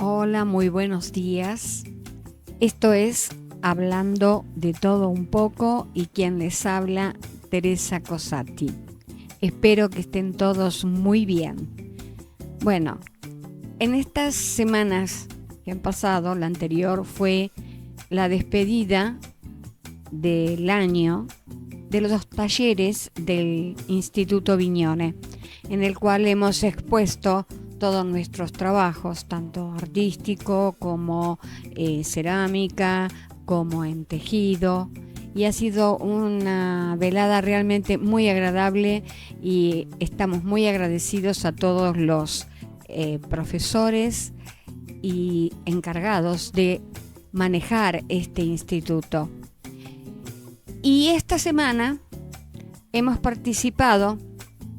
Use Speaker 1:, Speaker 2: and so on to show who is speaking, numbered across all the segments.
Speaker 1: Hola, muy buenos días. Esto es Hablando de todo un poco y quien les habla, Teresa Cosati. Espero que estén todos muy bien. Bueno, en estas semanas que han pasado, la anterior fue la despedida del año de los dos talleres del Instituto Viñone, en el cual hemos expuesto todos nuestros trabajos, tanto artístico como cerámica, como en tejido. Y ha sido una velada realmente muy agradable y estamos muy agradecidos a todos los profesores y encargados de manejar este instituto. Y esta semana hemos participado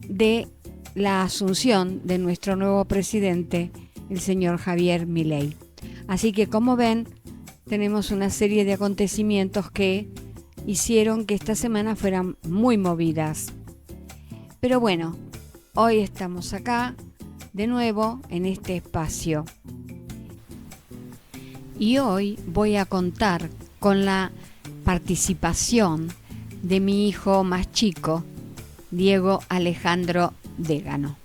Speaker 1: de la asunción de nuestro nuevo presidente, el señor Javier Milei. Así que, como ven, tenemos una serie de acontecimientos que hicieron que esta semana fueran muy movidas. Pero bueno, hoy estamos acá de nuevo en este espacio. Y hoy voy a contar con la participación de mi hijo más chico, Diego Alejandro Dégano.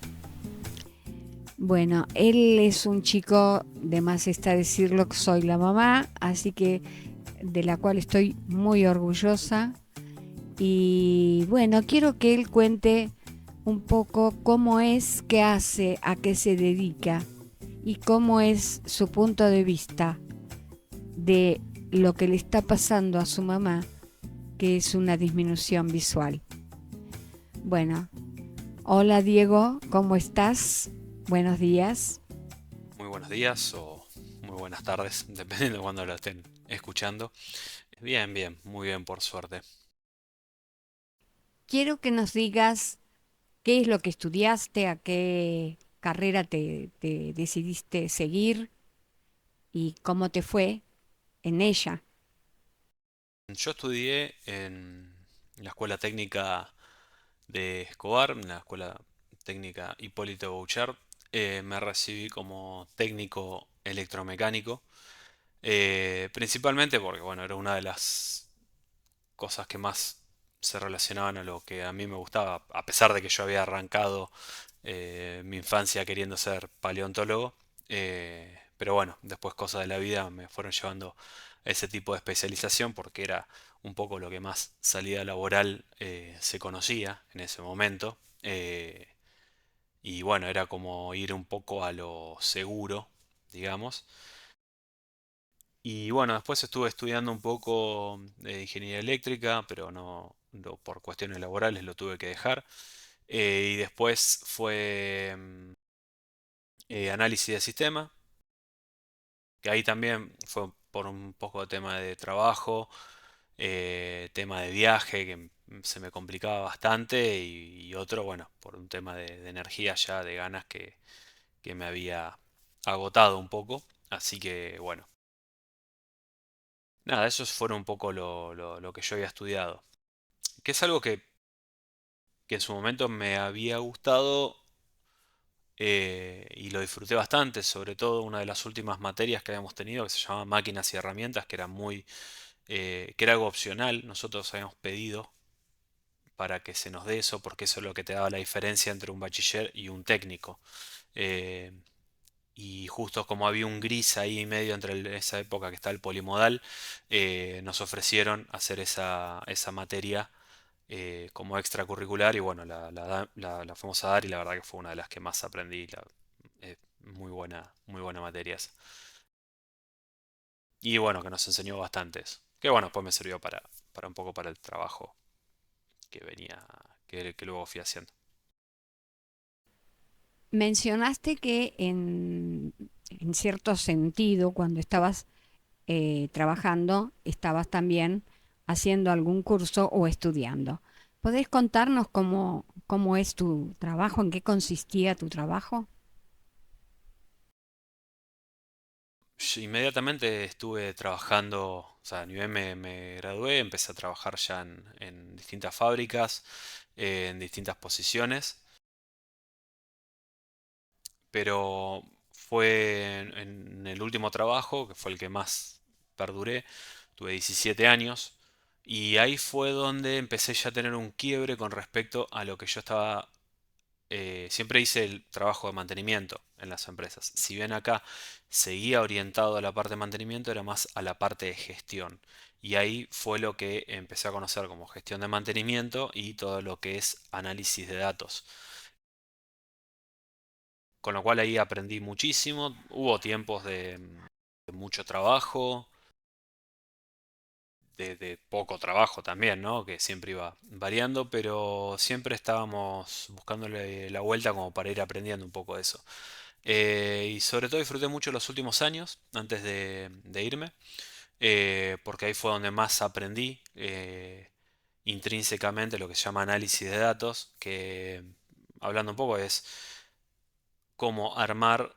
Speaker 1: Bueno, él es un chico, de más está decirlo, que soy la mamá, así que de la cual estoy muy orgullosa. Y bueno, quiero que él cuente un poco cómo es, qué hace, a qué se dedica y cómo es su punto de vista de lo que le está pasando a su mamá, que es una disminución visual. Bueno, hola Diego, ¿cómo estás? Buenos días.
Speaker 2: Muy buenos días o muy buenas tardes, dependiendo de cuando lo estén escuchando. Bien, bien, muy bien por suerte.
Speaker 1: Quiero que nos digas qué es lo que estudiaste, a qué carrera te decidiste seguir y cómo te fue en ella.
Speaker 2: Yo estudié en la Escuela Técnica de Escobar, en la Escuela Técnica Hipólito Bouchard. Me recibí como técnico electromecánico, principalmente porque, bueno, era una de las cosas que más se relacionaban a lo que a mí me gustaba, a pesar de que yo había arrancado mi infancia queriendo ser paleontólogo. Pero bueno, después cosas de la vida me fueron llevando a ese tipo de especialización porque era un poco lo que más salida laboral se conocía en ese momento. Y bueno, era como ir un poco a lo seguro, digamos. Y bueno, después estuve estudiando un poco de ingeniería eléctrica, pero por cuestiones laborales lo tuve que dejar. Y después fue análisis de sistema, que ahí también fue por un poco de tema de trabajo, tema de viaje, que se me complicaba bastante, y otro, bueno, por un tema de energía ya, de ganas que me había agotado un poco. Así que bueno, nada, eso fueron un poco lo que yo había estudiado. Que es algo que en su momento me había gustado y lo disfruté bastante, sobre todo una de las últimas materias que habíamos tenido que se llamaba máquinas y herramientas, que era que era algo opcional. Nosotros habíamos pedido para que se nos dé eso, porque eso es lo que te daba la diferencia entre un bachiller y un técnico. Eh, y justo como había un gris ahí medio entre esa época que está el polimodal, nos ofrecieron hacer esa materia como extracurricular y bueno, la fuimos a dar y la verdad que fue una de las que más aprendí. Muy buena materia esa. Y bueno, que nos enseñó bastantes. Que bueno, después me sirvió para un poco para el trabajo que venía, que luego fui haciendo.
Speaker 1: Mencionaste que en cierto sentido, cuando estabas trabajando, estabas también haciendo algún curso o estudiando. ¿Podés contarnos cómo es tu trabajo, en qué consistía tu trabajo?
Speaker 2: Yo inmediatamente estuve trabajando, o sea, ni bien me gradué, empecé a trabajar ya en distintas fábricas, en distintas posiciones. Pero en el último trabajo, que fue el que más perduré, tuve 17 años, y ahí fue donde empecé ya a tener un quiebre con respecto a lo que yo estaba siempre hice el trabajo de mantenimiento en las empresas. Si bien acá seguía orientado a la parte de mantenimiento, era más a la parte de gestión. Y ahí fue lo que empecé a conocer como gestión de mantenimiento y todo lo que es análisis de datos. Con lo cual ahí aprendí muchísimo. Hubo tiempos de mucho trabajo, de poco trabajo también, ¿no? Que siempre iba variando, pero siempre estábamos buscándole la vuelta como para ir aprendiendo un poco de eso. Y sobre todo disfruté mucho los últimos años antes de irme, porque ahí fue donde más aprendí intrínsecamente lo que se llama análisis de datos, que hablando un poco es cómo armar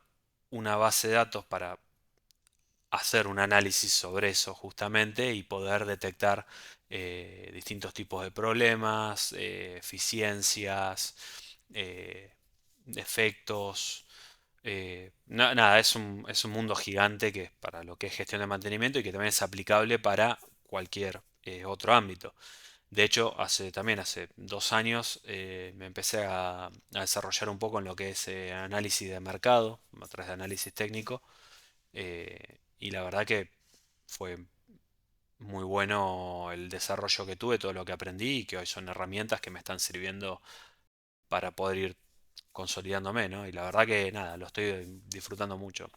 Speaker 2: una base de datos para hacer un análisis sobre eso justamente y poder detectar distintos tipos de problemas, eficiencias, eh, defectos. Nada, es un mundo gigante que es para lo que es gestión de mantenimiento y que también es aplicable para cualquier otro ámbito. De hecho, también hace 2 años me empecé a desarrollar un poco en lo que es análisis de mercado, a través de análisis técnico, y la verdad que fue muy bueno el desarrollo que tuve, todo lo que aprendí y que hoy son herramientas que me están sirviendo para poder ir consolidándome, ¿no? Y la verdad que nada, lo estoy disfrutando mucho.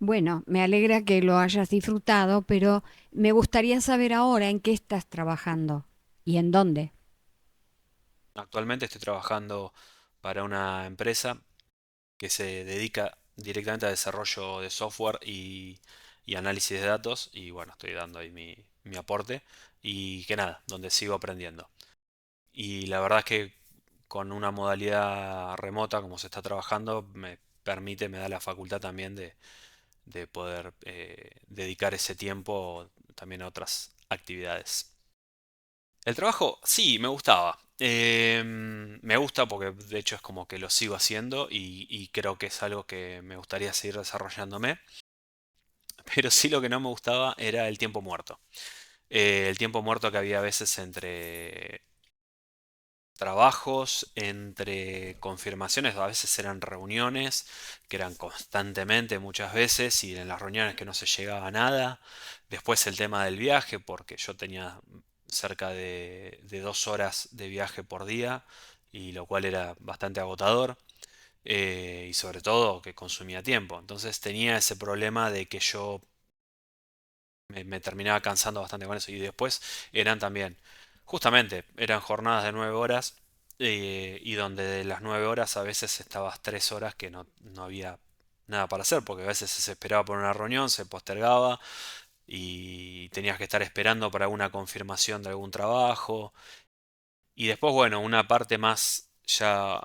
Speaker 1: Bueno, me alegra que lo hayas disfrutado, pero me gustaría saber ahora en qué estás trabajando y en dónde.
Speaker 2: Actualmente estoy trabajando para una empresa que se dedica directamente a desarrollo de software y análisis de datos y bueno, estoy dando ahí mi aporte y que nada, donde sigo aprendiendo. Y la verdad es que con una modalidad remota como se está trabajando me da la facultad también de poder dedicar ese tiempo también a otras actividades. El trabajo, sí, me gustaba. Me gusta porque de hecho es como que lo sigo haciendo y creo que es algo que me gustaría seguir desarrollándome. Pero sí lo que no me gustaba era el tiempo muerto. El tiempo muerto que había a veces entre trabajos, entre confirmaciones, a veces eran reuniones, que eran constantemente muchas veces, y en las reuniones que no se llegaba a nada. Después el tema del viaje, porque yo tenía cerca de 2 horas de viaje por día, y lo cual era bastante agotador, y sobre todo que consumía tiempo. Entonces tenía ese problema de que yo me terminaba cansando bastante con eso. Y después eran también, justamente, eran jornadas de 9 horas y donde de las 9 horas a veces estabas 3 horas que no había nada para hacer, porque a veces se esperaba por una reunión, se postergaba y tenías que estar esperando para alguna confirmación de algún trabajo. Y después, bueno, una parte más ya,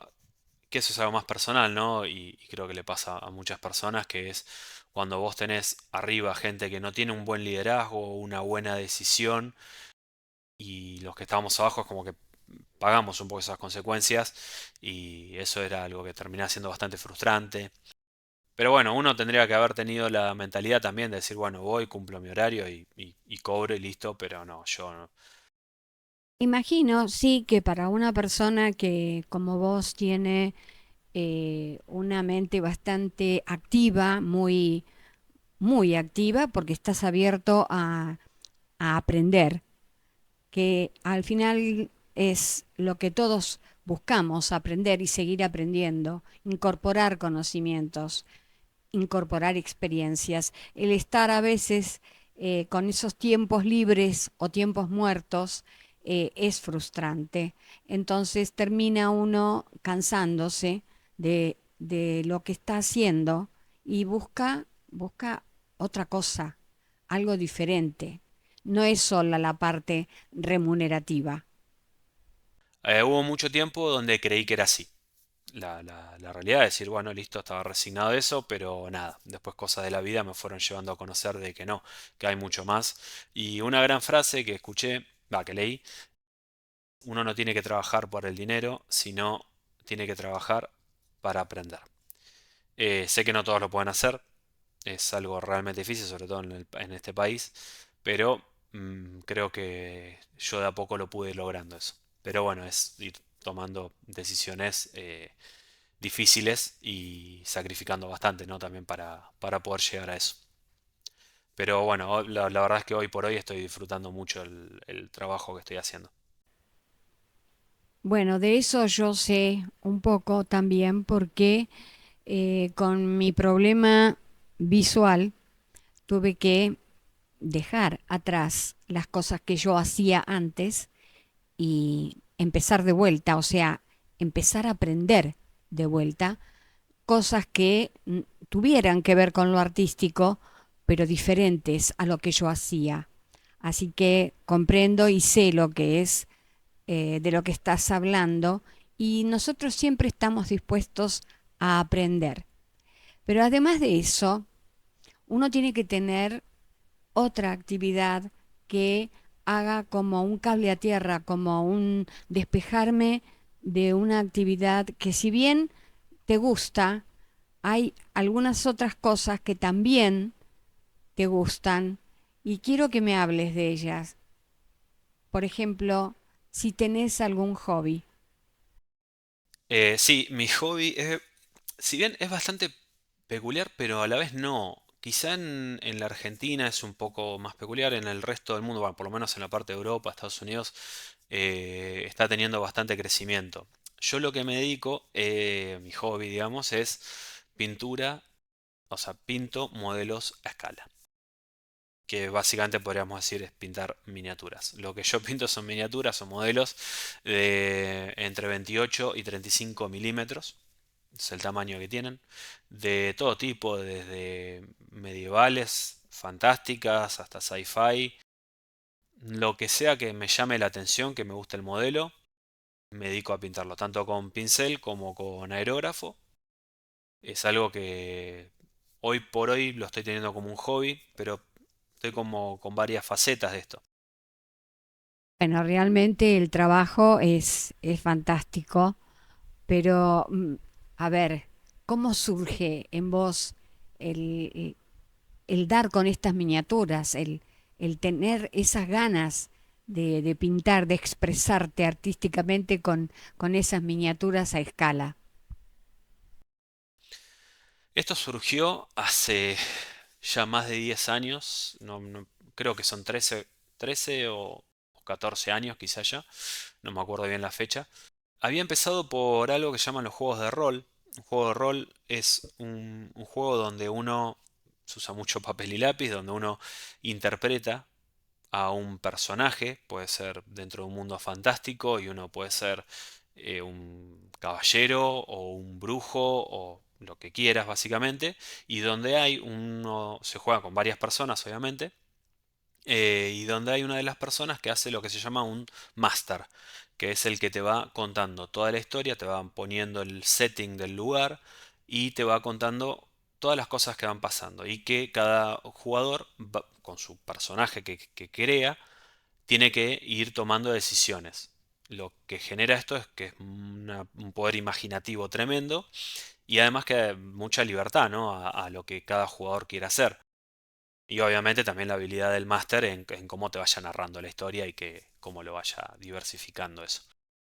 Speaker 2: que eso es algo más personal, ¿no? Y creo que le pasa a muchas personas, que es cuando vos tenés arriba gente que no tiene un buen liderazgo, una buena decisión, y los que estábamos abajo es como que pagamos un poco esas consecuencias, y eso era algo que terminaba siendo bastante frustrante. Pero bueno, uno tendría que haber tenido la mentalidad también de decir, bueno, voy, cumplo mi horario y cobro y listo, pero no, yo no.
Speaker 1: Imagino, sí, que para una persona que como vos tiene una mente bastante activa, muy activa, porque estás abierto a aprender, que al final es lo que todos buscamos, aprender y seguir aprendiendo, incorporar conocimientos, incorporar experiencias, el estar a veces con esos tiempos libres o tiempos muertos es frustrante. Entonces termina uno cansándose de lo que está haciendo y busca otra cosa, algo diferente. No es sola la parte remunerativa.
Speaker 2: Hubo mucho tiempo donde creí que era así. La realidad es decir, bueno, listo, estaba resignado a eso, pero nada, después cosas de la vida me fueron llevando a conocer de que no, que hay mucho más. Y una gran frase que escuché, va, que leí, uno no tiene que trabajar por el dinero, sino tiene que trabajar para aprender. Sé que no todos lo pueden hacer, es algo realmente difícil, sobre todo en este país, pero creo que yo de a poco lo pude ir logrando eso. Pero bueno, es ir tomando decisiones difíciles y sacrificando bastante, ¿no? También para poder llegar a eso. Pero bueno, la verdad es que hoy por hoy estoy disfrutando mucho el trabajo que estoy haciendo.
Speaker 1: Bueno, de eso yo sé un poco también porque con mi problema visual tuve que dejar atrás las cosas que yo hacía antes y empezar de vuelta, o sea, empezar a aprender de vuelta cosas que tuvieran que ver con lo artístico, pero diferentes a lo que yo hacía. Así que comprendo y sé lo que es, de lo que estás hablando, y nosotros siempre estamos dispuestos a aprender. Pero además de eso, uno tiene que tener otra actividad que haga como un cable a tierra, como un despejarme de una actividad que, si bien te gusta, hay algunas otras cosas que también te gustan y quiero que me hables de ellas. Por ejemplo, si tenés algún hobby.
Speaker 2: Sí, mi hobby es, si bien es bastante peculiar, pero a la vez no. Quizá en la Argentina es un poco más peculiar, en el resto del mundo, bueno, por lo menos en la parte de Europa, Estados Unidos, está teniendo bastante crecimiento. Yo lo que me dedico, mi hobby, digamos, es pintura, o sea, pinto modelos a escala, que básicamente podríamos decir es pintar miniaturas. Lo que yo pinto son miniaturas o modelos de entre 28 y 35 milímetros, es el tamaño que tienen, de todo tipo, desde medievales, fantásticas, hasta sci-fi, lo que sea que me llame la atención, que me guste el modelo, me dedico a pintarlo, tanto con pincel como con aerógrafo. Es algo que hoy por hoy lo estoy teniendo como un hobby, pero estoy como con varias facetas de esto.
Speaker 1: Bueno, realmente el trabajo es fantástico, pero a ver, ¿cómo surge en vos el, el dar con estas miniaturas, el tener esas ganas de pintar, de expresarte artísticamente con esas miniaturas a escala?
Speaker 2: Esto surgió hace ya más de 10 años, creo que son 13 o 14 años quizá ya, no me acuerdo bien la fecha. Había empezado por algo que llaman los juegos de rol. Un juego de rol es un juego donde uno se usa mucho papel y lápiz, donde uno interpreta a un personaje, puede ser dentro de un mundo fantástico y uno puede ser un caballero o un brujo o lo que quieras básicamente, y donde hay uno, se juega con varias personas obviamente, y donde hay una de las personas que hace lo que se llama un master, que es el que te va contando toda la historia, te va poniendo el setting del lugar y te va contando todas las cosas que van pasando y que cada jugador con su personaje que crea tiene que ir tomando decisiones. Lo que genera esto es que es un poder imaginativo tremendo y además que hay mucha libertad, ¿no? A lo que cada jugador quiera hacer. Y obviamente también la habilidad del máster en cómo te vaya narrando la historia y que cómo lo vaya diversificando eso.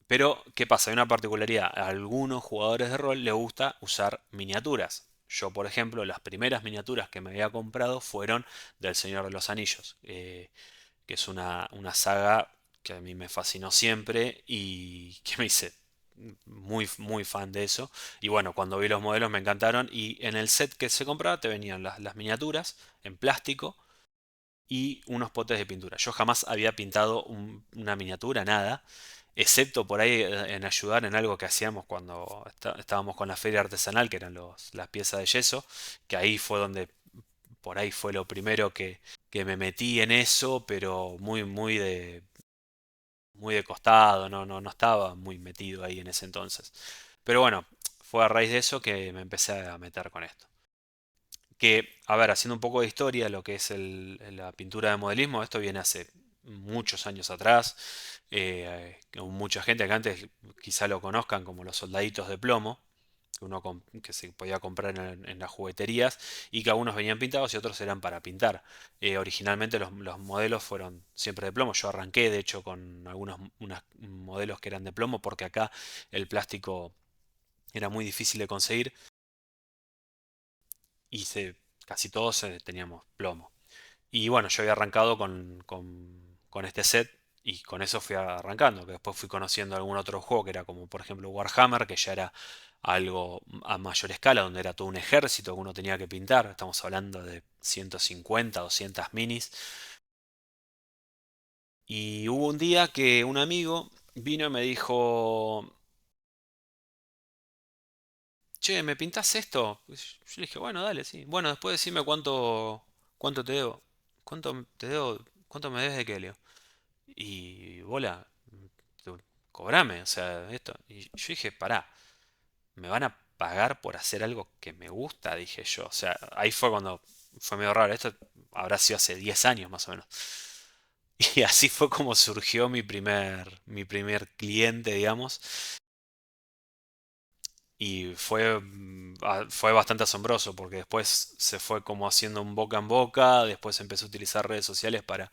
Speaker 2: Pero, ¿qué pasa? Hay una particularidad. A algunos jugadores de rol les gusta usar miniaturas. Yo, por ejemplo, las primeras miniaturas que me había comprado fueron del Señor de los Anillos, que es una saga que a mí me fascinó siempre y que me hice muy, muy fan de eso. Y bueno, cuando vi los modelos me encantaron y en el set que se compraba te venían las miniaturas en plástico y unos potes de pintura. Yo jamás había pintado una miniatura, nada, excepto por ahí en ayudar en algo que hacíamos cuando estábamos con la feria artesanal, que eran las piezas de yeso, que ahí fue donde, por ahí fue lo primero que me metí en eso, pero muy, muy de costado, no estaba muy metido ahí en ese entonces. Pero bueno, fue a raíz de eso que me empecé a meter con esto. Que, a ver, haciendo un poco de historia, lo que es la pintura de modelismo, esto viene hace muchos años atrás, con mucha gente que antes quizá lo conozcan como los soldaditos de plomo, que se podía comprar en las jugueterías y que algunos venían pintados y otros eran para pintar. Originalmente los modelos fueron siempre de plomo. Yo arranqué de hecho con unos modelos que eran de plomo porque acá el plástico era muy difícil de conseguir y casi todos teníamos plomo. Y bueno, yo había arrancado con este set y con eso fui arrancando. Que después fui conociendo algún otro juego que era como por ejemplo Warhammer, que ya era algo a mayor escala, donde era todo un ejército que uno tenía que pintar. Estamos hablando de 150, 200 minis. Y hubo un día que un amigo vino y me dijo, che, ¿me pintas esto? Yo le dije, bueno, dale, sí. Bueno, después decime cuánto te debo. ¿Cuánto te debo? ¿Cuánto me debes de Kelio? Y bola, tú, cobrame, o sea, esto. Y yo dije, pará, ¿me van a pagar por hacer algo que me gusta? Dije yo. O sea, ahí fue cuando fue medio raro. Esto habrá sido hace 10 años más o menos. Y así fue como surgió mi primer cliente, digamos. Y fue bastante asombroso porque después se fue como haciendo un boca en boca, después empecé a utilizar redes sociales para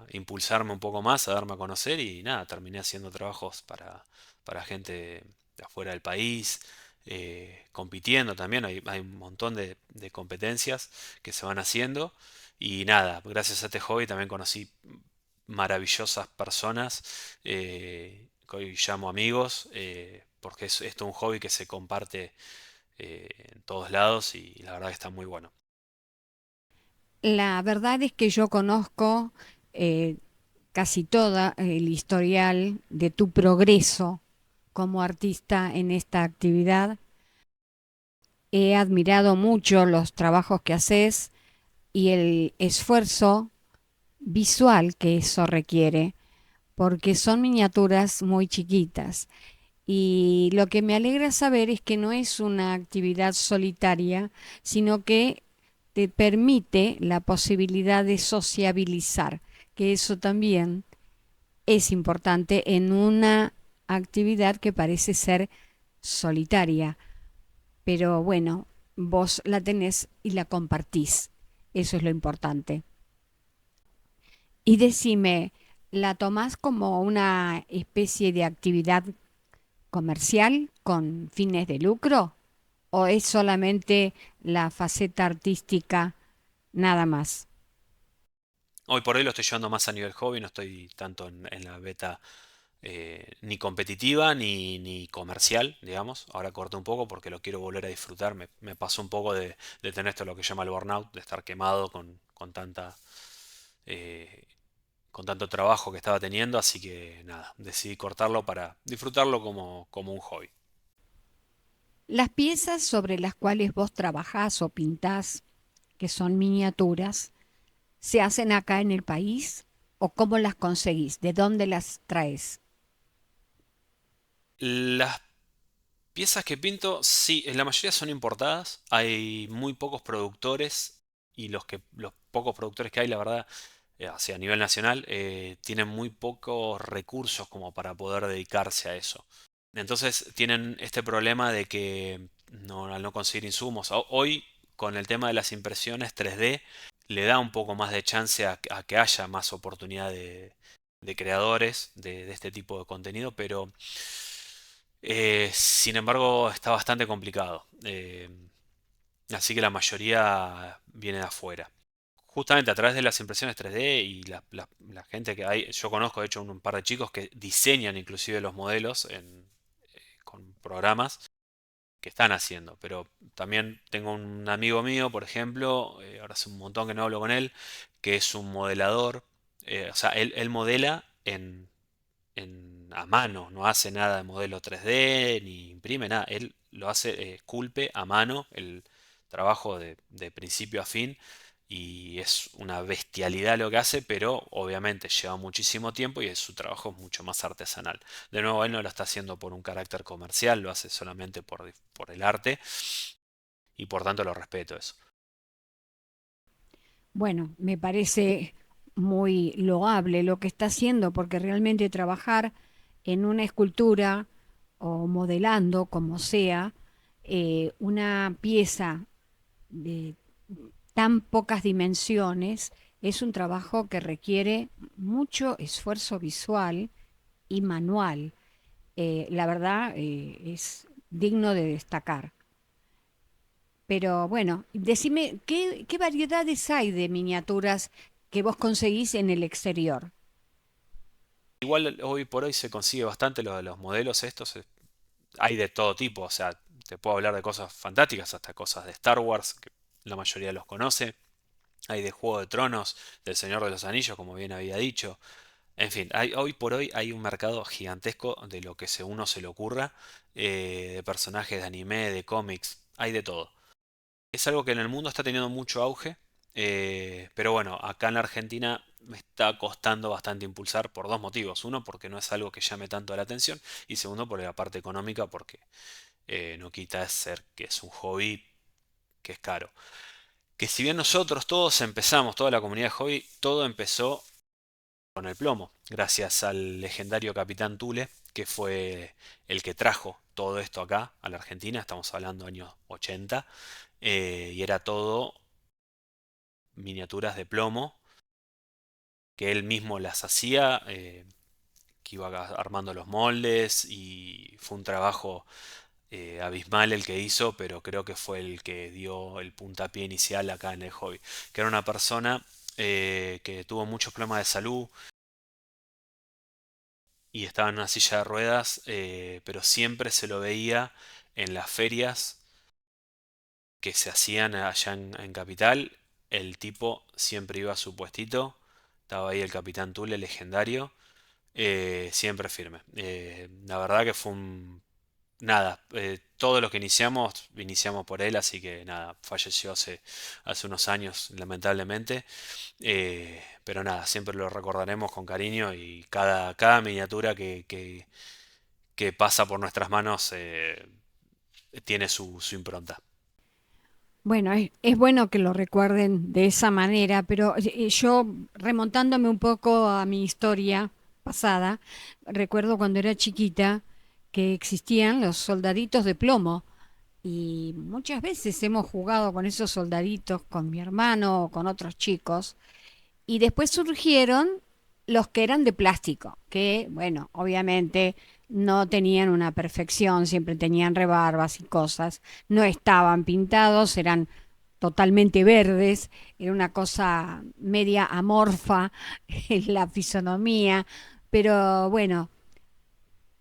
Speaker 2: impulsarme un poco más, a darme a conocer y nada, terminé haciendo trabajos para gente de afuera del país, compitiendo también, hay un montón de competencias que se van haciendo y nada, gracias a este hobby también conocí maravillosas personas que hoy llamo amigos, porque es todo un hobby que se comparte en todos lados y la verdad que está muy bueno.
Speaker 1: La verdad es que yo conozco eh, casi todo el historial de tu progreso como artista en esta actividad. He admirado mucho los trabajos que haces y el esfuerzo visual que eso requiere, porque son miniaturas muy chiquitas. Y lo que me alegra saber es que no es una actividad solitaria, sino que te permite la posibilidad de sociabilizar, que eso también es importante en una actividad que parece ser solitaria. Pero bueno, vos la tenés y la compartís. Eso es lo importante. Y decime, ¿la tomás como una especie de actividad comercial con fines de lucro? ¿O es solamente la faceta artística nada más?
Speaker 2: Hoy por hoy lo estoy llevando más a nivel hobby, no estoy tanto en la beta ni competitiva ni comercial, digamos. Ahora corté un poco porque lo quiero volver a disfrutar. Me pasó un poco de tener esto lo que llama el burnout, de estar quemado eh, con tanto trabajo que estaba teniendo, así que nada, decidí cortarlo para disfrutarlo como un hobby.
Speaker 1: Las piezas sobre las cuales vos trabajás o pintás, que son miniaturas, ¿se hacen acá en el país? ¿O cómo las conseguís? ¿De dónde las traes?
Speaker 2: Las piezas que pinto, sí, en la mayoría son importadas. Hay muy pocos productores y los pocos productores que hay, la verdad, hacia a nivel nacional, tienen muy pocos recursos como para poder dedicarse a eso. Entonces tienen este problema de que al no conseguir insumos, hoy con el tema de las impresiones 3D le da un poco más de chance a que haya más oportunidad de creadores de este tipo de contenido, pero sin embargo está bastante complicado. Así que la mayoría viene de afuera. Justamente a través de las impresiones 3D y la gente que hay, yo conozco de hecho un par de chicos que diseñan inclusive los modelos con programas que están haciendo. Pero también tengo un amigo mío, por ejemplo, ahora hace un montón que no hablo con él, que es un modelador. O sea, él modela a mano, no hace nada de modelo 3D, ni imprime nada. Él lo hace, esculpe a mano el trabajo de principio a fin. Y es una bestialidad lo que hace, pero obviamente lleva muchísimo tiempo y su trabajo es mucho más artesanal. De nuevo, él no lo está haciendo por un carácter comercial, lo hace solamente por el arte y por tanto lo respeto eso.
Speaker 1: Bueno, me parece muy loable lo que está haciendo, porque realmente trabajar en una escultura o modelando, como sea, una pieza de tan pocas dimensiones, es un trabajo que requiere mucho esfuerzo visual y manual. La verdad, es digno de destacar. Pero bueno, decime, ¿qué variedades hay de miniaturas que vos conseguís en el exterior?
Speaker 2: Igual hoy por hoy se consigue bastante lo de los modelos estos. Hay de todo tipo, o sea, te puedo hablar de cosas fantásticas hasta cosas de Star Wars, que la mayoría los conoce. Hay de Juego de Tronos, del Señor de los Anillos, como bien había dicho. En fin, hoy por hoy hay un mercado gigantesco de lo que se uno se le ocurra, de personajes de anime, de cómics, hay de todo. Es algo que en el mundo está teniendo mucho auge, pero bueno, acá en la Argentina me está costando bastante impulsar por dos motivos. Uno, porque no es algo que llame tanto la atención, y segundo, por la parte económica, porque no quita ser que es un hobby que es caro. Que si bien nosotros todos empezamos, toda la comunidad de hobby, todo empezó con el plomo, gracias al legendario Capitán Thule, que fue el que trajo todo esto acá a la Argentina, estamos hablando años 80, y era todo miniaturas de plomo, que él mismo las hacía, que iba armando los moldes, y fue un trabajo abismal el que hizo, pero creo que fue el que dio el puntapié inicial acá en el hobby, que era una persona que tuvo muchos problemas de salud y estaba en una silla de ruedas, pero siempre se lo veía en las ferias que se hacían allá en Capital. El tipo siempre iba a su puestito, estaba ahí el Capitán Tule legendario, siempre firme. La verdad que fue un... Nada, todos los que iniciamos por él, así que nada, falleció hace unos años, lamentablemente. Pero nada, siempre lo recordaremos con cariño, y cada miniatura que pasa por nuestras manos tiene su impronta.
Speaker 1: Bueno, es bueno que lo recuerden de esa manera, pero yo, remontándome un poco a mi historia pasada, recuerdo cuando era chiquita que existían los soldaditos de plomo y muchas veces hemos jugado con esos soldaditos con mi hermano o con otros chicos. Y después surgieron los que eran de plástico, que, bueno, obviamente no tenían una perfección, siempre tenían rebarbas y cosas, no estaban pintados, eran totalmente verdes, era una cosa media amorfa en la fisonomía, pero bueno,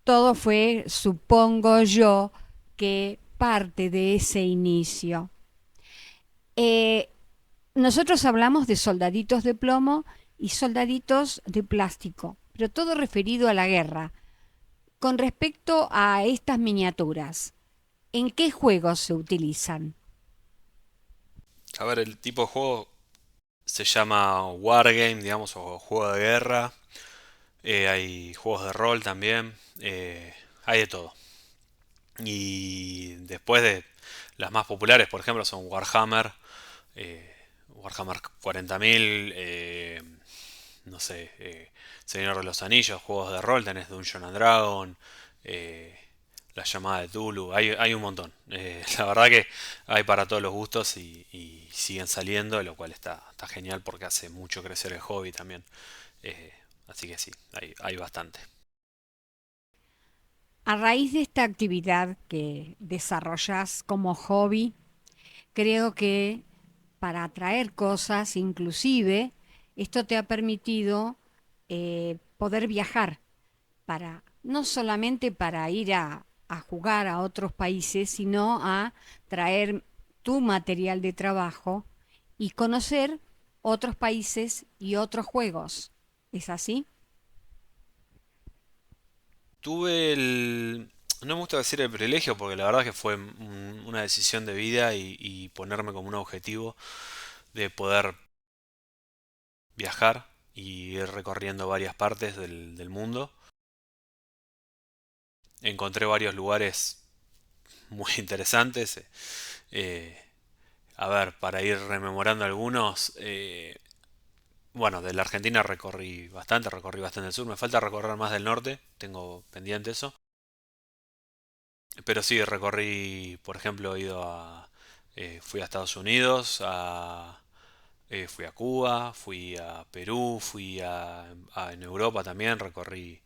Speaker 1: todo fue, supongo yo, que parte de ese inicio. Eh, Nosotros hablamos de soldaditos de plomo y soldaditos de plástico, pero todo referido a la guerra. Con respecto a estas miniaturas, ¿en qué juegos se utilizan?
Speaker 2: A ver, el tipo de juego se llama Wargame, digamos, o juego de guerra. Hay juegos de rol también. Hay de todo. Y después de las más populares, por ejemplo, son Warhammer, Warhammer 40.000, no sé, Señor de los Anillos, juegos de rol, tenés Dungeon and Dragon, eh, La Llamada de Tulu, hay un montón. La verdad que hay para todos los gustos, y siguen saliendo, lo cual está genial porque hace mucho crecer el hobby también. Eh, Así que sí, hay bastante.
Speaker 1: A raíz de esta actividad que desarrollas como hobby, creo que para atraer cosas, inclusive, esto te ha permitido poder viajar para no solamente para ir a jugar a otros países, sino a traer tu material de trabajo y conocer otros países y otros juegos. ¿Es así?
Speaker 2: Tuve no me gusta decir el privilegio, porque la verdad que fue una decisión de vida, y ponerme como un objetivo de poder viajar y ir recorriendo varias partes del mundo. Encontré varios lugares muy interesantes. eh, a ver, para ir rememorando algunos, bueno, de la Argentina recorrí bastante el sur. Me falta recorrer más del norte, tengo pendiente eso. Pero sí, recorrí, por ejemplo, fui a Estados Unidos, fui a Cuba, fui a Perú, en Europa también, recorrí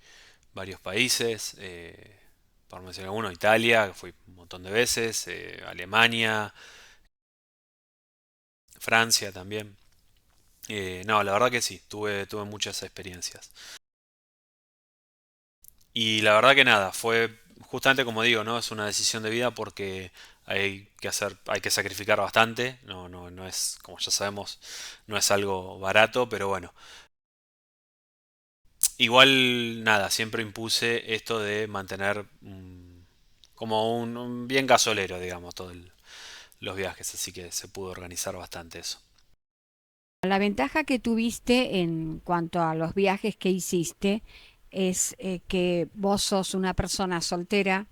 Speaker 2: varios países, por mencionar uno, Italia, que fui un montón de veces, Alemania, Francia también. No, la verdad que sí, tuve muchas experiencias. Y la verdad que nada, fue justamente como digo, ¿no? Es una decisión de vida porque hay que sacrificar bastante, no es, como ya sabemos, no es algo barato, pero bueno. Igual nada, siempre impuse esto de mantener como un bien gasolero, digamos, los viajes, así que se pudo organizar bastante eso.
Speaker 1: La ventaja que tuviste en cuanto a los viajes que hiciste es que vos sos una persona soltera,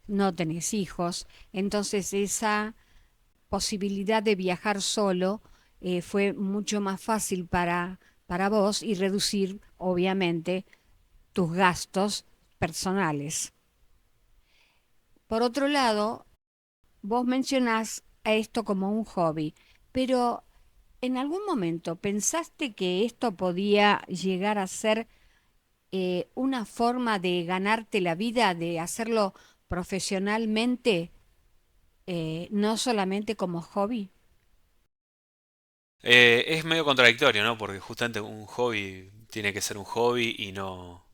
Speaker 1: no tenés hijos, entonces esa posibilidad de viajar solo fue mucho más fácil para vos y reducir, obviamente, tus gastos personales. Por otro lado, vos mencionás a esto como un hobby, pero ¿en algún momento pensaste que esto podía llegar a ser una forma de ganarte la vida, de hacerlo profesionalmente, no solamente como hobby?
Speaker 2: Es medio contradictorio, ¿no? Porque justamente un hobby tiene que ser un hobby y no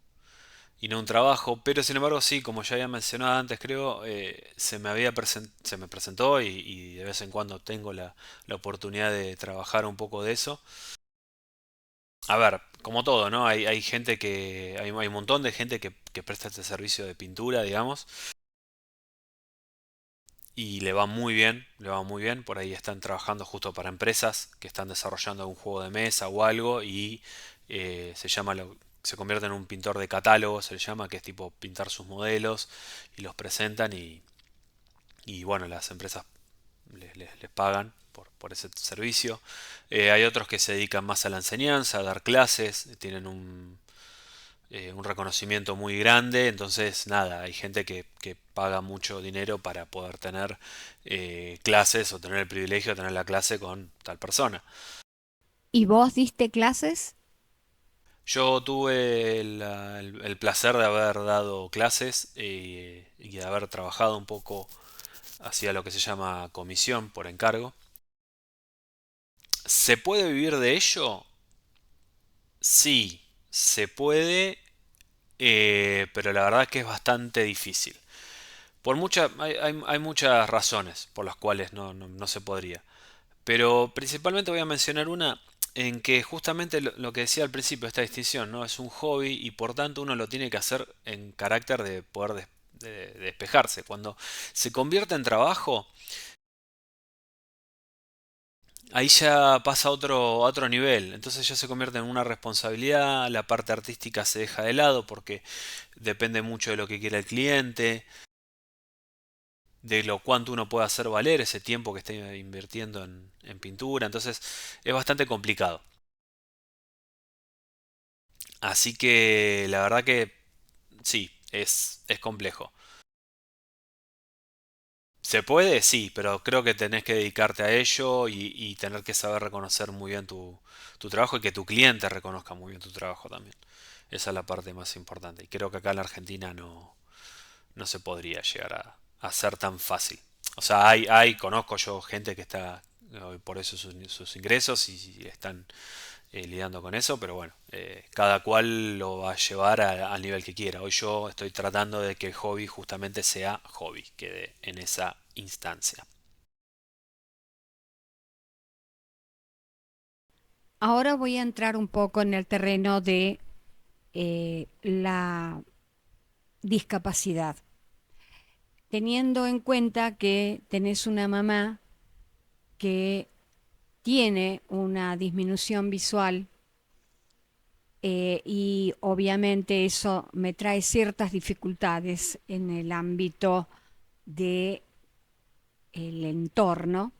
Speaker 2: un trabajo, pero sin embargo sí, como ya había mencionado antes, creo, se me presentó y de vez en cuando tengo la oportunidad de trabajar un poco de eso. A ver, como todo, ¿no? Hay gente hay un montón de gente que presta este servicio de pintura, digamos, y le va muy bien, le va muy bien. Por ahí están trabajando justo para empresas que están desarrollando un juego de mesa o algo y se convierte en un pintor de catálogo, se le llama, que es tipo pintar sus modelos y los presentan y bueno, las empresas les pagan por ese servicio. Hay otros que se dedican más a la enseñanza, a dar clases, tienen un reconocimiento muy grande, entonces nada, hay gente que paga mucho dinero para poder tener clases o tener el privilegio de tener la clase con tal persona.
Speaker 1: ¿Y vos diste clases?
Speaker 2: Yo tuve el placer de haber dado clases y de haber trabajado un poco hacia lo que se llama comisión por encargo. ¿Se puede vivir de ello? Sí, se puede, pero la verdad que es bastante difícil. Hay muchas razones por las cuales no se podría. Pero principalmente voy a mencionar una en que justamente lo que decía al principio, esta distinción, ¿no? Es un hobby y por tanto uno lo tiene que hacer en carácter de poder de despejarse. Cuando se convierte en trabajo, ahí ya pasa a otro nivel. Entonces ya se convierte en una responsabilidad, la parte artística se deja de lado porque depende mucho de lo que quiera el cliente, de lo cuánto uno puede hacer valer ese tiempo que está invirtiendo en pintura. Entonces es bastante complicado. Así que la verdad que sí, es complejo. ¿Se puede? Sí, pero creo que tenés que dedicarte a ello y tener que saber reconocer muy bien tu trabajo y que tu cliente reconozca muy bien tu trabajo también. Esa es la parte más importante. Y creo que acá en la Argentina no se podría llegar a ser tan fácil. O sea, conozco yo gente que está por eso sus ingresos y están lidiando con eso, pero bueno, cada cual lo va a llevar al nivel que quiera. Hoy yo estoy tratando de que el hobby justamente sea hobby, quede en esa instancia.
Speaker 1: Ahora voy a entrar un poco en el terreno de la discapacidad, teniendo en cuenta que tenés una mamá que tiene una disminución visual y obviamente eso me trae ciertas dificultades en el ámbito del entorno.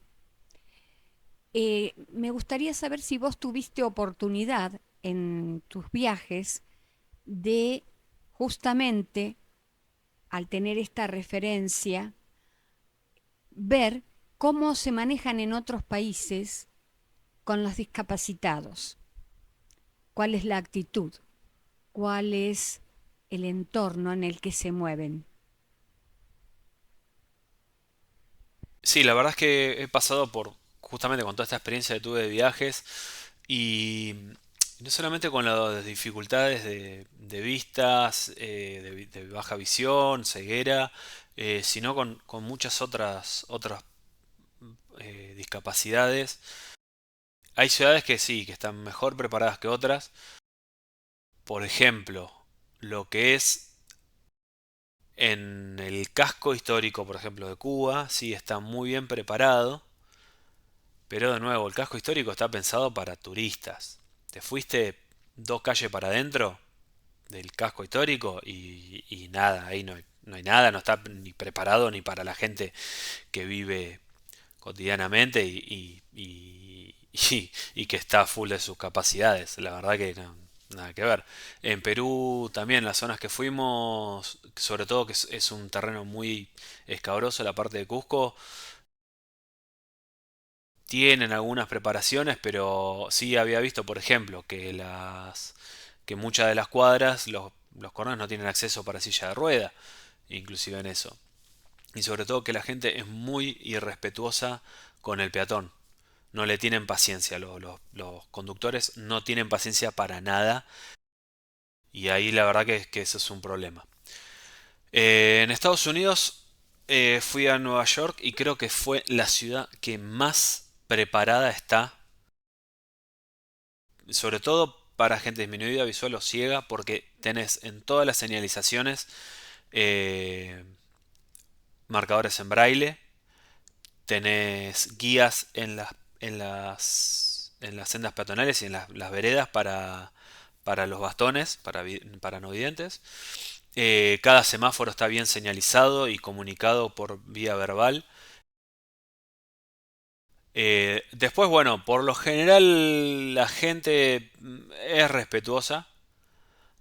Speaker 1: Me gustaría saber si vos tuviste oportunidad en tus viajes de justamente al tener esta referencia, ver cómo se manejan en otros países con los discapacitados, cuál es la actitud, cuál es el entorno en el que se mueven.
Speaker 2: Sí, la verdad es que he pasado por, justamente con toda esta experiencia que tuve de viajes y no solamente con las dificultades de vistas, de baja visión, ceguera, sino con muchas otras discapacidades. Hay ciudades que sí, que están mejor preparadas que otras. Por ejemplo, lo que es en el casco histórico, por ejemplo, de Cuba, sí está muy bien preparado. Pero de nuevo, el casco histórico está pensado para turistas. Te fuiste 2 calles para adentro del casco histórico y nada, ahí no hay nada, no está ni preparado ni para la gente que vive cotidianamente y que está full de sus capacidades. La verdad que nada que ver. En Perú también, las zonas que fuimos, sobre todo que es un terreno muy escabroso, la parte de Cusco, tienen algunas preparaciones, pero sí había visto, por ejemplo, que muchas de las cuadras los corredores no tienen acceso para silla de rueda, inclusive en eso. Y sobre todo que la gente es muy irrespetuosa con el peatón. No le tienen paciencia, los conductores no tienen paciencia para nada y ahí la verdad que eso es un problema. En Estados Unidos fui a Nueva York y creo que fue la ciudad que más preparada está, sobre todo para gente disminuida visual o ciega, porque tenés en todas las señalizaciones eh, marcadores en braille, tenés guías en las sendas peatonales y en las veredas para los bastones, para no videntes. Cada semáforo está bien señalizado y comunicado por vía verbal. Después, bueno, por lo general la gente es respetuosa.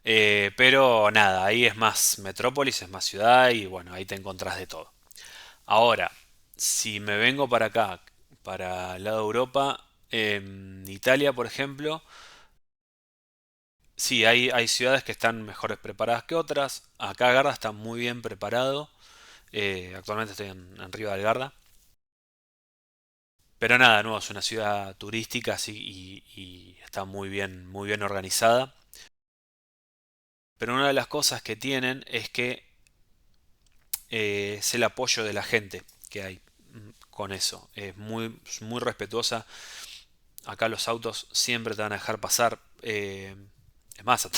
Speaker 2: Pero nada, ahí es más metrópolis, es más ciudad y bueno, ahí te encontrás de todo. Ahora, si me vengo para acá, para el lado de Europa, en Italia, por ejemplo, sí, hay ciudades que están mejores preparadas que otras. Acá Garda está muy bien preparado. Actualmente estoy en Riva del Garda. Pero nada, de nuevo, es una ciudad turística así, y está muy bien organizada. Pero una de las cosas que tienen es que es el apoyo de la gente que hay con eso. Es muy respetuosa. Acá los autos siempre te van a dejar pasar. Es más,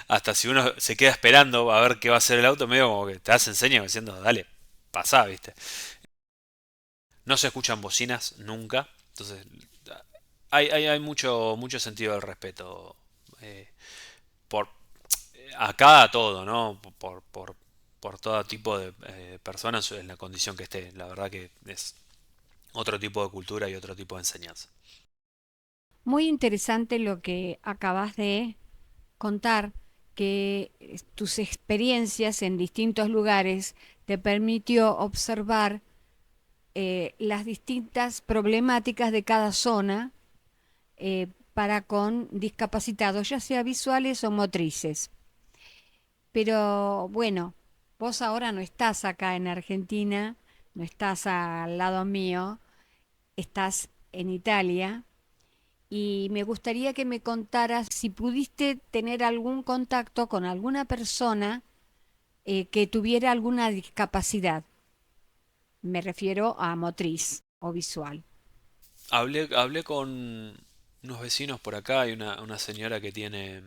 Speaker 2: hasta si uno se queda esperando a ver qué va a hacer el auto, medio como que te hacen señas diciendo, dale, pasá, ¿viste? No se escuchan bocinas nunca. Entonces, hay mucho sentido del respeto. eh, por acá a todo, ¿no? Por todo tipo de personas en la condición que esté. La verdad que es otro tipo de cultura y otro tipo de enseñanza.
Speaker 1: Muy interesante lo que acabas de contar, que tus experiencias en distintos lugares te permitió observar las distintas problemáticas de cada zona para con discapacitados, ya sea visuales o motrices. Pero bueno, vos ahora no estás acá en Argentina, no estás al lado mío, estás en Italia. Y me gustaría que me contaras si pudiste tener algún contacto con alguna persona que tuviera alguna discapacidad. Me refiero a motriz o visual.
Speaker 2: Hablé con unos vecinos por acá. Hay una señora que tiene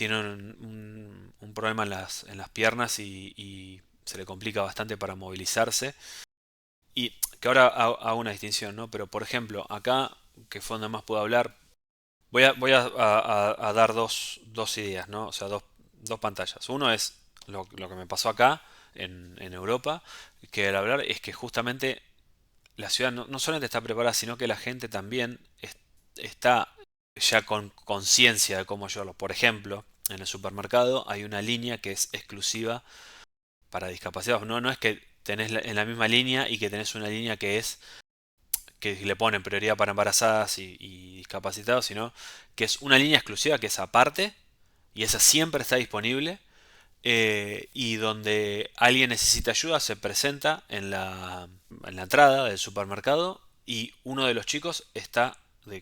Speaker 2: un problema en las piernas y se le complica bastante para movilizarse. Y que ahora hago una distinción, ¿no? Pero por ejemplo, acá, que fue donde más puedo hablar, voy a dar dos ideas, ¿no? O sea, dos pantallas. Uno es lo que me pasó acá, en Europa, que al hablar es que justamente la ciudad no solamente está preparada, sino que la gente también está ya con conciencia de cómo llevarlo. Por ejemplo, en el supermercado hay una línea que es exclusiva para discapacitados. No, no es que tenés en la misma línea y que tenés una línea que le ponen prioridad para embarazadas y discapacitados, sino que es una línea exclusiva que es aparte y esa siempre está disponible, y donde alguien necesita ayuda se presenta en la entrada del supermercado y uno de los chicos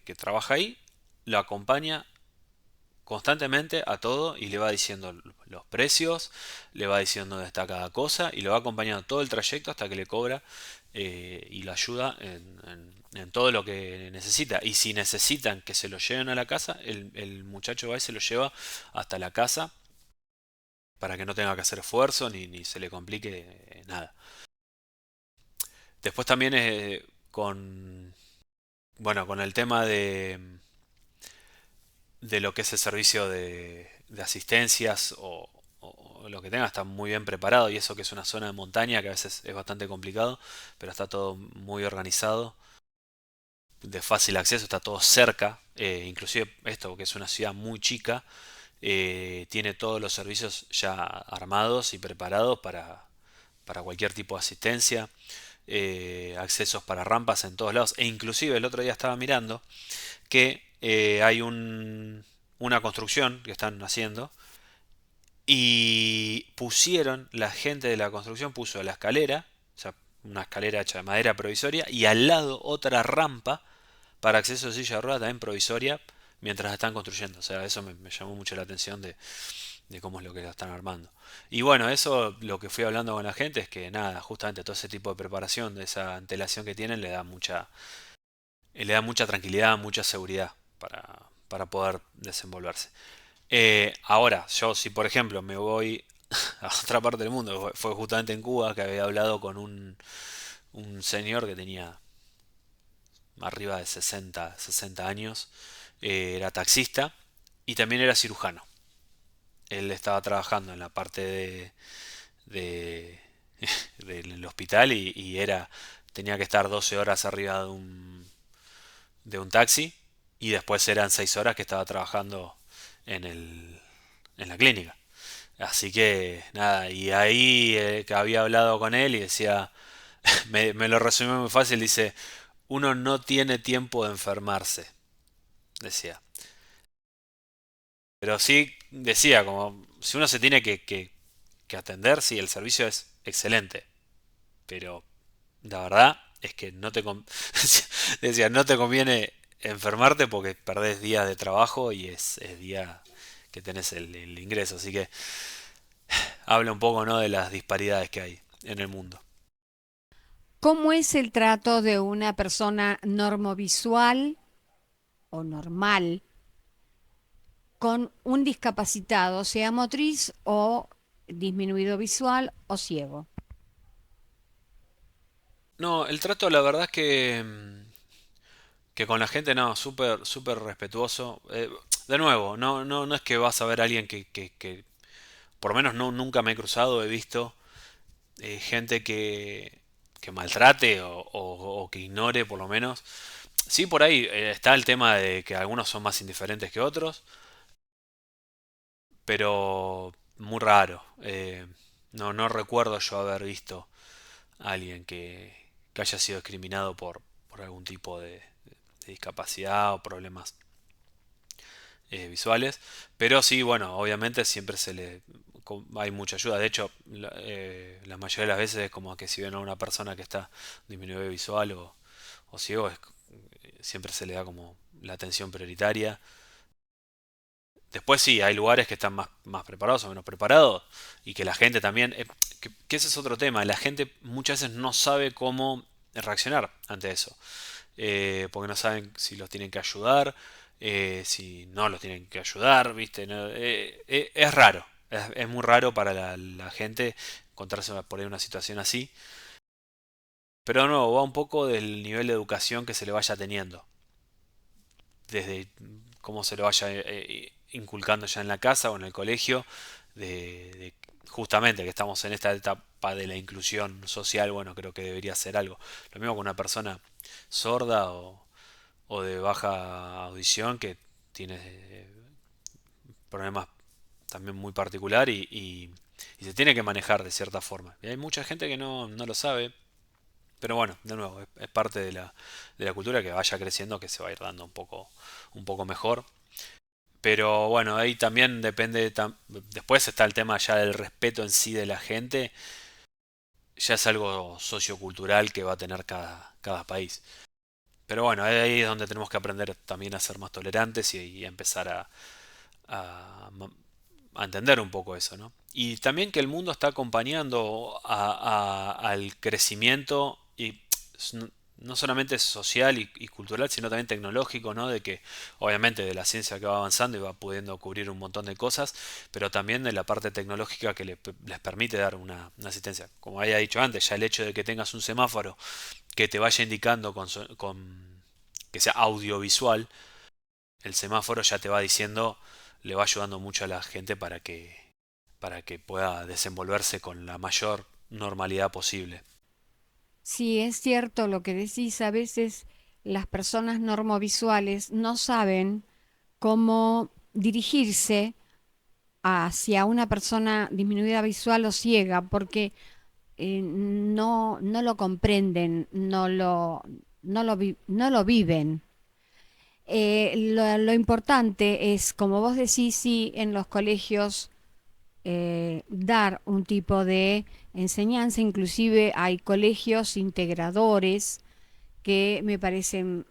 Speaker 2: que trabaja ahí, lo acompaña constantemente a todo y le va diciendo los precios, le va diciendo dónde está cada cosa y lo va acompañando todo el trayecto hasta que le cobra, y lo ayuda en todo lo que necesita. Y si necesitan que se lo lleven a la casa, el muchacho va y se lo lleva hasta la casa para que no tenga que hacer esfuerzo ni se le complique, nada. Después también, bueno, con el tema de lo que es el servicio de asistencias o lo que tenga, está muy bien preparado y eso que es una zona de montaña que a veces es bastante complicado, pero está todo muy organizado, de fácil acceso, está todo cerca, inclusive esto que es una ciudad muy chica, tiene todos los servicios ya armados y preparados para cualquier tipo de asistencia, accesos para rampas en todos lados, e inclusive el otro día estaba mirando que hay una construcción que están haciendo y la gente de la construcción puso la escalera, o sea, una escalera hecha de madera provisoria, y al lado otra rampa para acceso de silla de ruedas también provisoria mientras están construyendo. O sea, eso me llamó mucho la atención de cómo es lo que lo están armando. Y bueno, eso lo que fui hablando con la gente es que nada, justamente todo ese tipo de preparación, de esa antelación que tienen, le da mucha tranquilidad, mucha seguridad para poder desenvolverse. Ahora, yo si por ejemplo me voy a otra parte del mundo, fue justamente en Cuba que había hablado con un señor que tenía arriba de 60 años, era taxista y también era cirujano. Él estaba trabajando en la parte de- del hospital y tenía que estar 12 horas arriba de un taxi y después eran 6 horas que estaba trabajando en en la clínica. Así que nada, y ahí, que había hablado con él y decía, me lo resumió muy fácil, dice, uno no tiene tiempo de enfermarse, decía. Pero sí decía, como, si uno se tiene que atender, sí, el servicio es excelente, pero la verdad es que decía, no te conviene enfermarte porque perdés días de trabajo y es día que tenés el ingreso, así que habla un poco, ¿no?, de las disparidades que hay en el mundo.
Speaker 1: ¿Cómo es el trato de una persona normovisual o normal con un discapacitado, sea motriz o disminuido visual o ciego?
Speaker 2: No, el trato la verdad es que con la gente no, súper respetuoso. De nuevo, no es que vas a ver a alguien que por lo menos no, nunca me he cruzado, he visto, gente que maltrate o que ignore por lo menos. Sí, por ahí, está el tema de que algunos son más indiferentes que otros, pero muy raro. No recuerdo yo haber visto a alguien que haya sido discriminado por algún tipo de discapacidad o problemas, visuales. Pero sí, bueno, obviamente siempre hay mucha ayuda. De hecho, la mayoría de las veces es como que si ven a una persona que está disminuido visual o ciego, siempre se le da como la atención prioritaria. Después sí, hay lugares que están más preparados o menos preparados y que la gente también, que ese es otro tema, la gente muchas veces no sabe cómo reaccionar ante eso, porque no saben si los tienen que ayudar, si no los tienen que ayudar, ¿viste? No, es raro, es muy raro para la gente encontrarse por ahí en una situación así, pero no, va un poco del nivel de educación que se le vaya teniendo, desde cómo se lo vaya, inculcando ya en la casa o en el colegio, de justamente que estamos en esta etapa de la inclusión social, bueno, creo que debería ser algo. Lo mismo con una persona sorda o de baja audición que tiene, problemas también muy particular y y se tiene que manejar de cierta forma. Y hay mucha gente que no lo sabe, pero bueno, de nuevo, es parte de la cultura que vaya creciendo, que se va a ir dando un poco mejor. Pero bueno, ahí también depende, después está el tema ya del respeto en sí de la gente, ya es algo sociocultural que va a tener cada país. Pero bueno, ahí es donde tenemos que aprender también a ser más tolerantes y a empezar a, a entender un poco eso, ¿no? Y también que el mundo está acompañando al crecimiento y no solamente social y cultural, sino también tecnológico, ¿no? De que obviamente de la ciencia que va avanzando y va pudiendo cubrir un montón de cosas, pero también de la parte tecnológica que les permite dar una asistencia. Como había dicho antes, ya el hecho de que tengas un semáforo que te vaya indicando que sea audiovisual, el semáforo ya te va diciendo, le va ayudando mucho a la gente para que pueda desenvolverse con la mayor normalidad posible.
Speaker 1: Sí, es cierto lo que decís, a veces las personas normovisuales no saben cómo dirigirse hacia una persona disminuida visual o ciega, porque no lo comprenden, no lo viven. Lo importante es, como vos decís, sí, en los colegios dar un tipo de enseñanza, inclusive hay colegios integradores que me parecen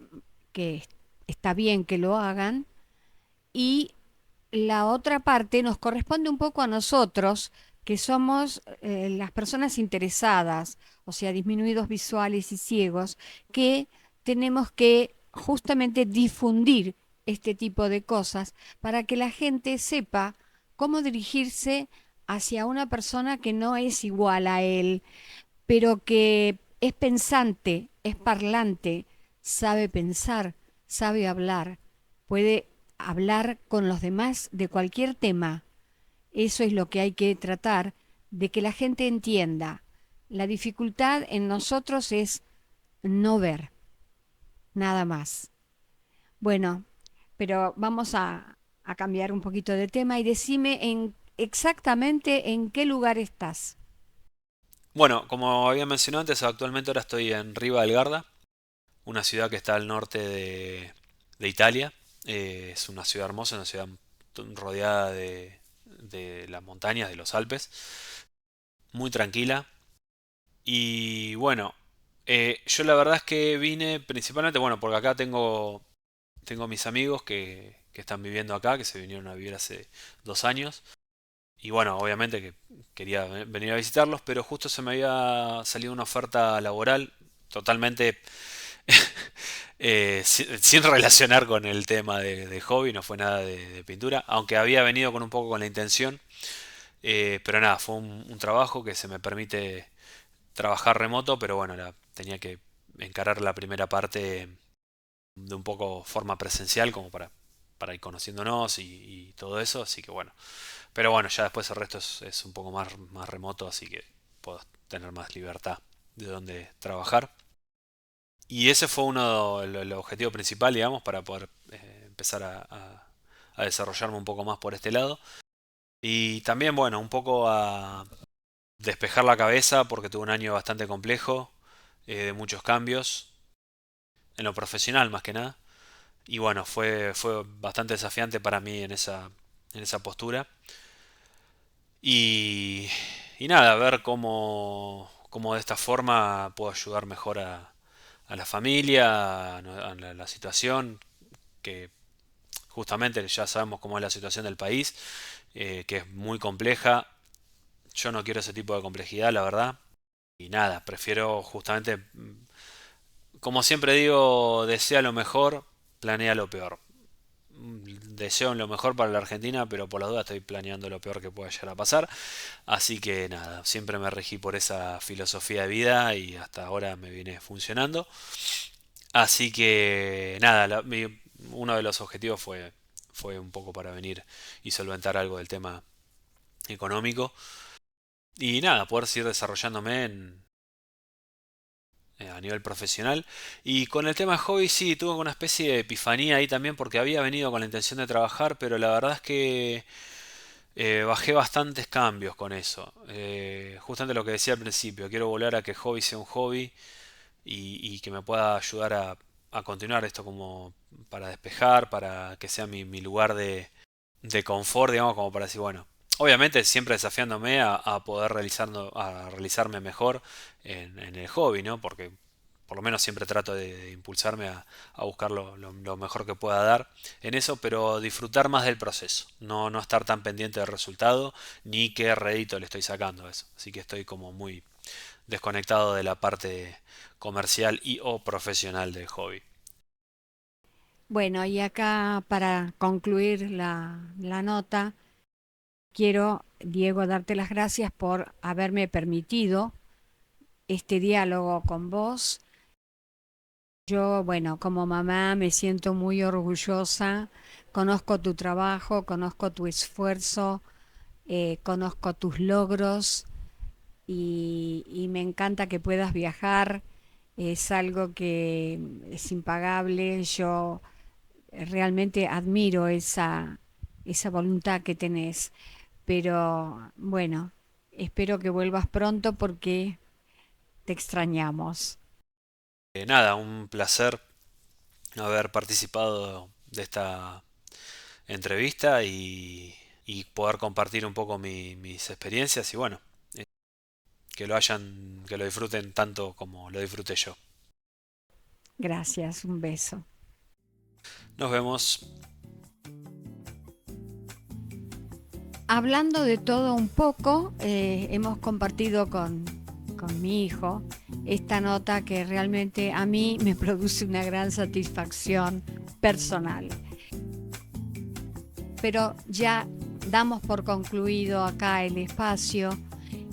Speaker 1: que está bien que lo hagan, y la otra parte nos corresponde un poco a nosotros, que somos las personas interesadas, o sea, disminuidos visuales y ciegos, que tenemos que justamente difundir este tipo de cosas para que la gente sepa cómo dirigirse hacia una persona que no es igual a él, pero que es pensante, es parlante, sabe pensar, sabe hablar, puede hablar con los demás de cualquier tema. Eso es lo que hay que tratar de que la gente entienda. La dificultad en nosotros es no ver, nada más. Bueno, pero vamos a cambiar un poquito de tema y decime exactamente en qué lugar estás.
Speaker 2: Bueno, como había mencionado antes, actualmente ahora estoy en Riva del Garda, una ciudad que está al norte de Italia. Es una ciudad hermosa, una ciudad rodeada de las montañas, de los Alpes, muy tranquila. Y bueno, yo la verdad es que vine principalmente, bueno, porque acá tengo mis amigos que están viviendo acá, que se vinieron a vivir hace 2 años. Y bueno, obviamente que quería venir a visitarlos, pero justo se me había salido una oferta laboral totalmente sin relacionar con el tema de hobby, no fue nada de pintura, aunque había venido con un poco con la intención, pero nada, fue un trabajo que se me permite trabajar remoto, pero bueno, tenía que encarar la primera parte de un poco forma presencial como para ir conociéndonos y todo eso, así que bueno. Pero bueno, ya después el resto es un poco más remoto, así que puedo tener más libertad de dónde trabajar. Y ese fue uno el objetivo principal, digamos, para poder empezar a desarrollarme un poco más por este lado. Y también, bueno, un poco a despejar la cabeza porque tuve un año bastante complejo, de muchos cambios, en lo profesional más que nada. Y bueno, fue bastante desafiante para mí en esa postura. Y, y nada, ver cómo de esta forma puedo ayudar mejor a la familia, a la situación, que justamente ya sabemos cómo es la situación del país, que es muy compleja. Yo no quiero ese tipo de complejidad, la verdad. Y nada, prefiero justamente, como siempre digo, desea lo mejor, planea lo peor. Deseo lo mejor para la Argentina, pero por la duda estoy planeando lo peor que pueda llegar a pasar. Así que nada, siempre me regí por esa filosofía de vida y hasta ahora me viene funcionando. Así que nada, uno de los objetivos fue un poco para venir y solventar algo del tema económico. Y nada, poder seguir desarrollándome a nivel profesional. Y con el tema hobby sí, tuve una especie de epifanía ahí también porque había venido con la intención de trabajar, pero la verdad es que Bajé bastantes cambios con eso. Justamente lo que decía al principio, quiero volver a que hobby sea un hobby y que me pueda ayudar a continuar esto como para despejar, para que sea mi lugar de confort, digamos, como para decir, bueno, obviamente siempre desafiándome a poder a realizarme mejor en el hobby, ¿no? Porque por lo menos siempre trato de impulsarme a buscar lo mejor que pueda dar en eso, pero disfrutar más del proceso, no estar tan pendiente del resultado ni qué rédito le estoy sacando a eso. Así que estoy como muy desconectado de la parte comercial y o profesional del hobby.
Speaker 1: Bueno, y acá para concluir la nota, quiero, Diego, darte las gracias por haberme permitido este diálogo con vos. Yo, bueno, como mamá me siento muy orgullosa, conozco tu trabajo, conozco tu esfuerzo, conozco tus logros y me encanta que puedas viajar, es algo que es impagable. Yo realmente admiro esa voluntad que tenés, pero bueno, espero que vuelvas pronto porque te extrañamos.
Speaker 2: Nada, un placer haber participado de esta entrevista y poder compartir un poco mis experiencias y bueno, eh, que lo disfruten tanto como lo disfruté yo.
Speaker 1: Gracias, un beso.
Speaker 2: Nos vemos.
Speaker 1: Hablando de todo un poco, hemos compartido con mi hijo esta nota que realmente a mí me produce una gran satisfacción personal. Pero ya damos por concluido acá el espacio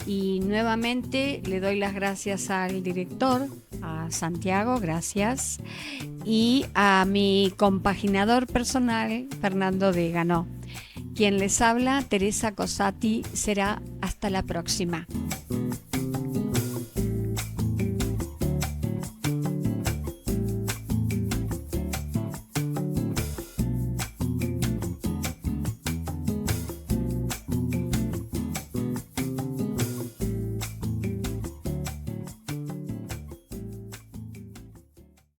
Speaker 1: y nuevamente le doy las gracias al director, a Santiago, gracias, y a mi compaginador personal, Fernando Degano. Quien les habla, Teresa Cosati, será hasta la próxima.